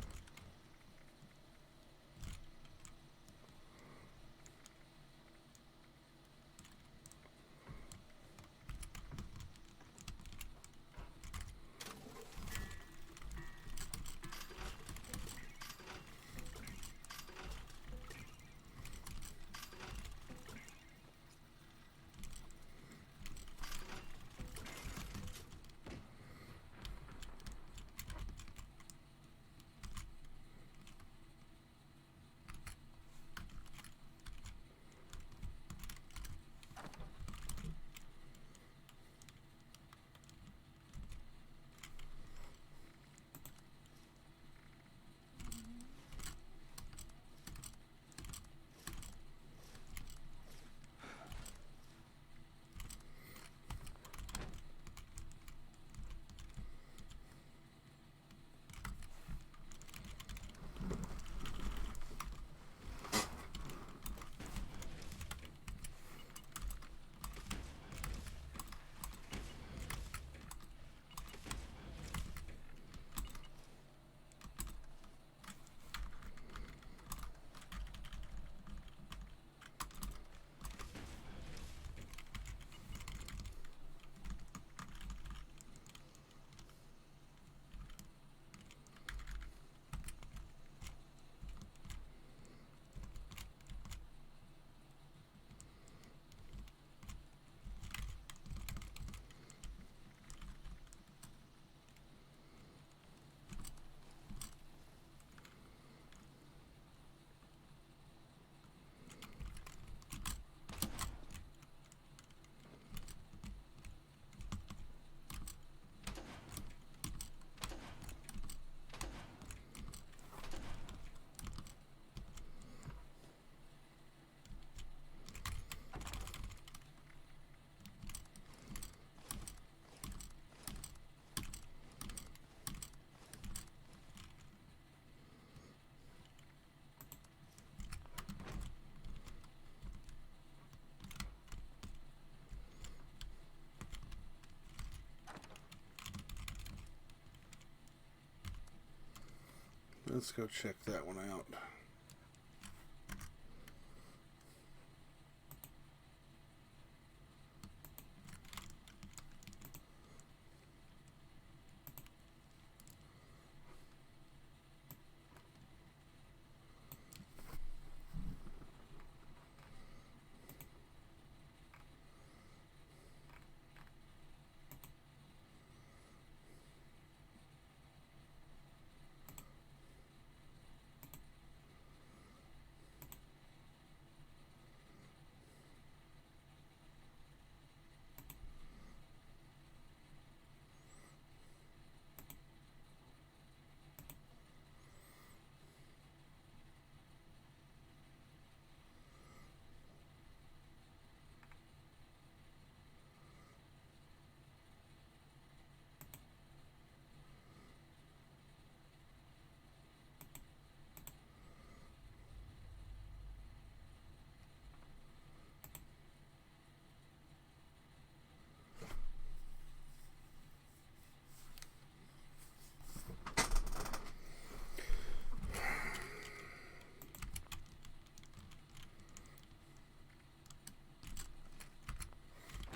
Let's go check that one out.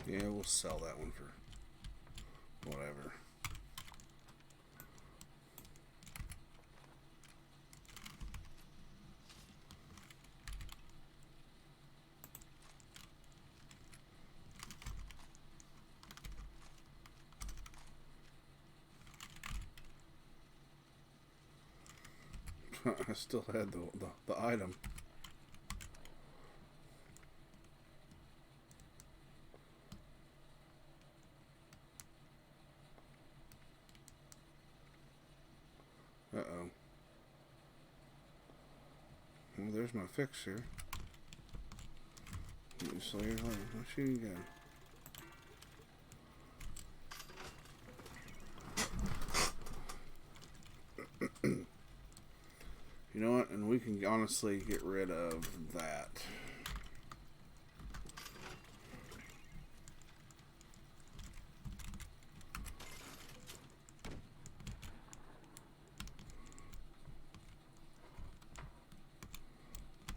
Yeah, we'll sell that one for whatever. I still had the item. Uh-oh. Well, there's my fix here. Sawyer. Hold on. Let's see you go. You know what? And we can honestly get rid of that.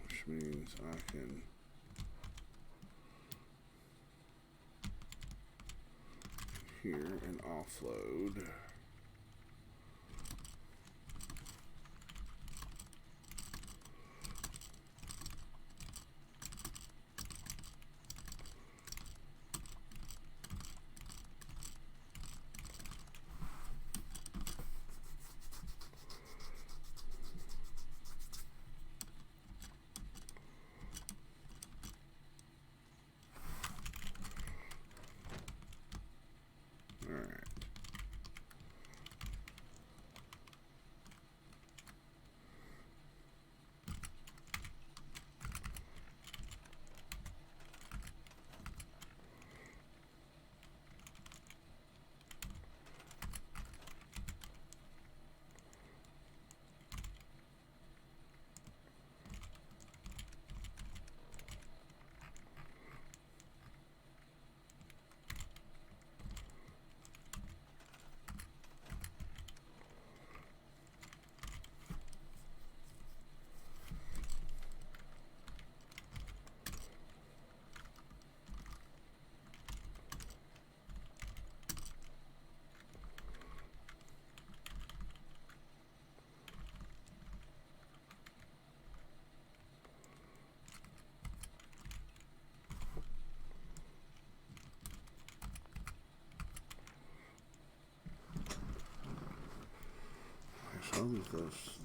Which means I can here and offload. Some of those.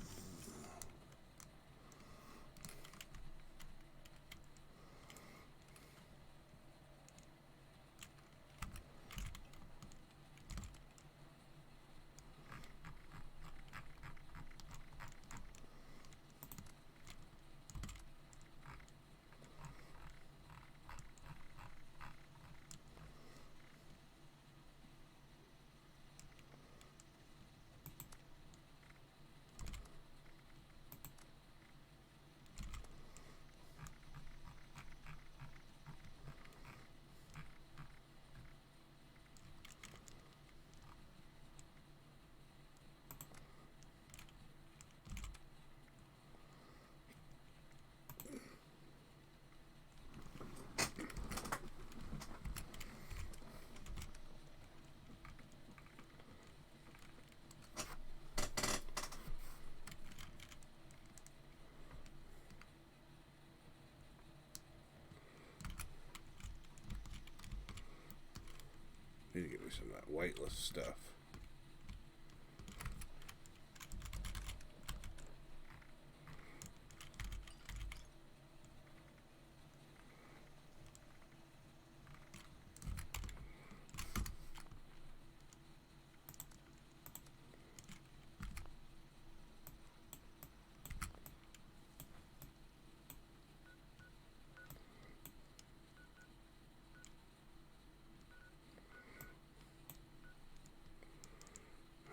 Need to get me some of that weightless stuff.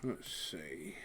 Let's see.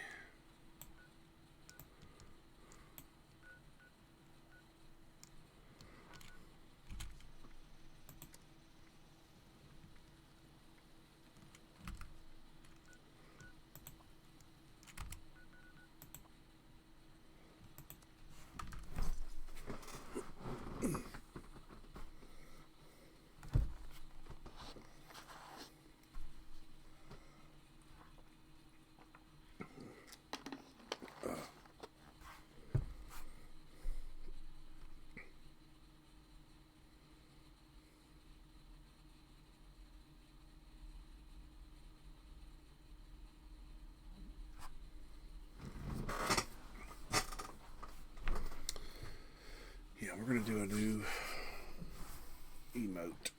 Yeah, we're going to do a new emote.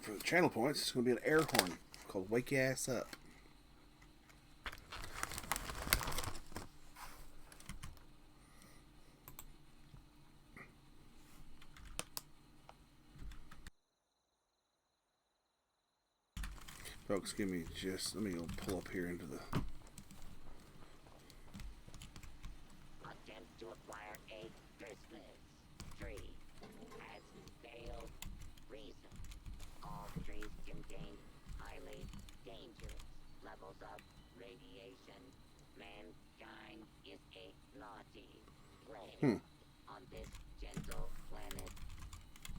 For the channel points, it's going to be an air horn called Wake Your Ass Up. Folks, give me just, let me go pull up here into the... Attempt to acquire a Christmas tree has failed. Reason: all trees contain highly dangerous levels of radiation. Mankind is a naughty plague on this gentle planet.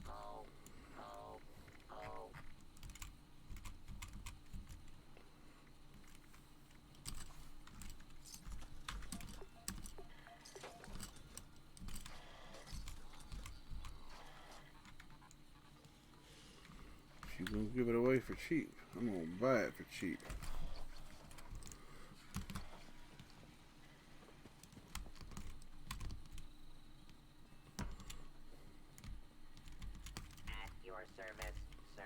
Ho, ho, ho. She's gonna give it away for cheap. I'm gonna buy it for cheap. At your service, sir.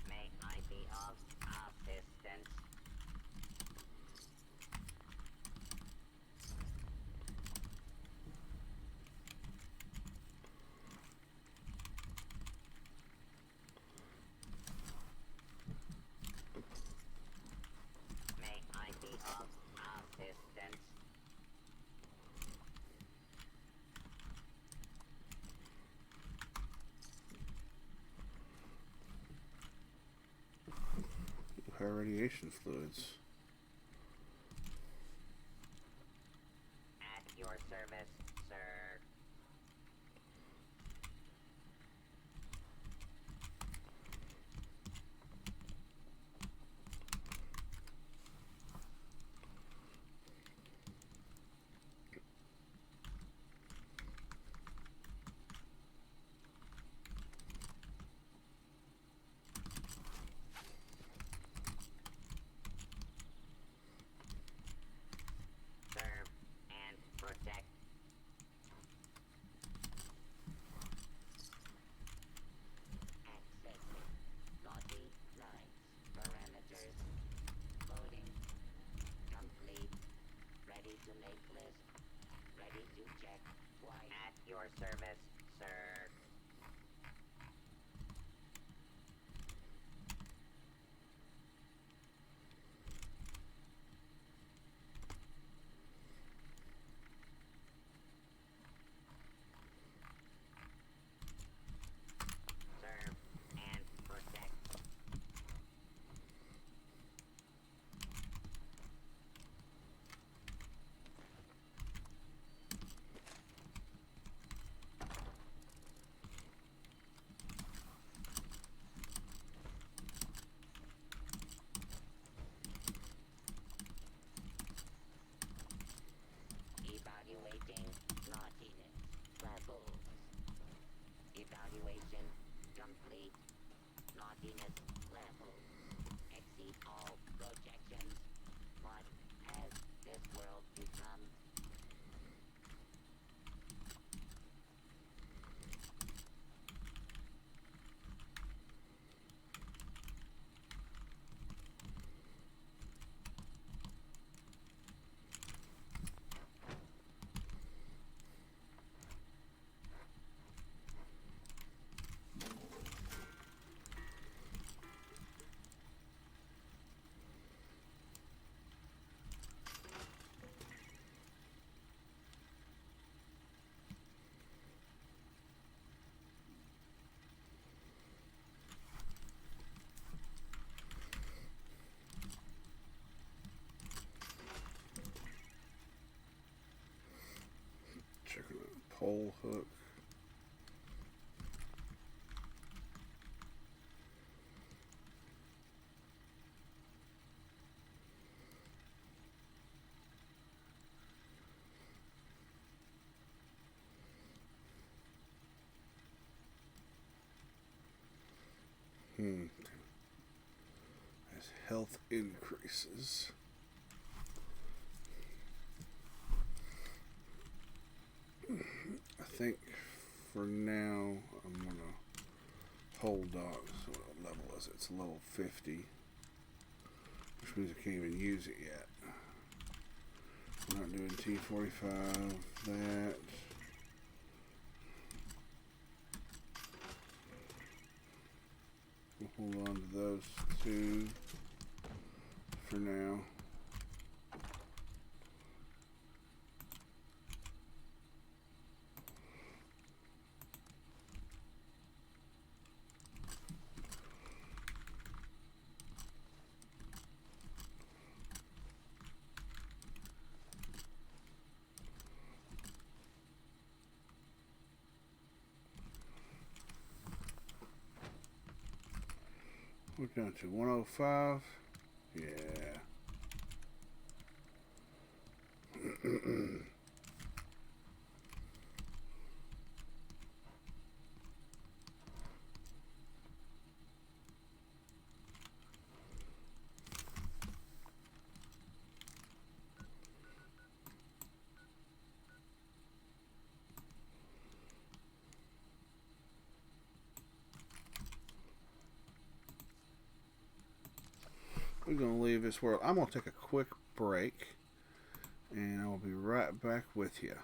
May I be of assistance? May I be of assistance? High radiation fluids. At your service, sir. Serve and protect. Accessing naughty lines. Parameters. Loading. Complete. Ready to make list. Ready to check twice. At your service, sir. Serve and protect. Evaluating naughtiness levels. Evaluation complete. Naughtiness level exceed all projections. What has this world become? Checking the pole hook. As health increases. I think for now I'm gonna Hold dogs. What level is it? It's level 50. Which means I can't even use it yet. We're not doing T45. That. We'll hold on to those two for now. We're down to 105. Yeah. We're going to leave this world. I'm going to take a quick break, and I'll be right back with you.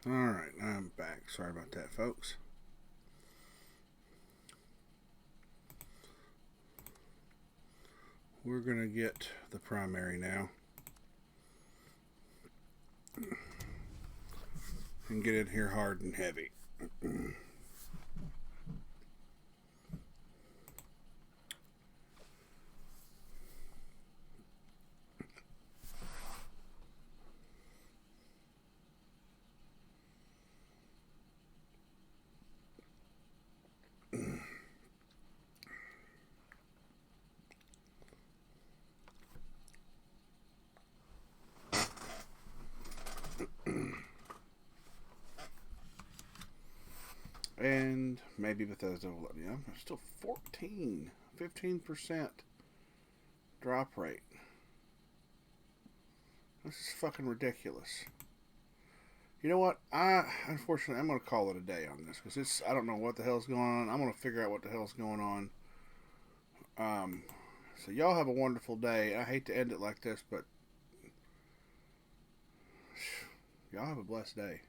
Alright, I'm back. Sorry about that, folks. We're going to get the primary now. And get in here hard and heavy. And maybe Bethesda will let me. I'm still 15% drop rate. This is fucking ridiculous. You know what? Unfortunately, I'm going to call it a day on this because I don't know what the hell's going on. I'm going to figure out what the hell's going on. So y'all have a wonderful day. I hate to end it like this, but y'all have a blessed day.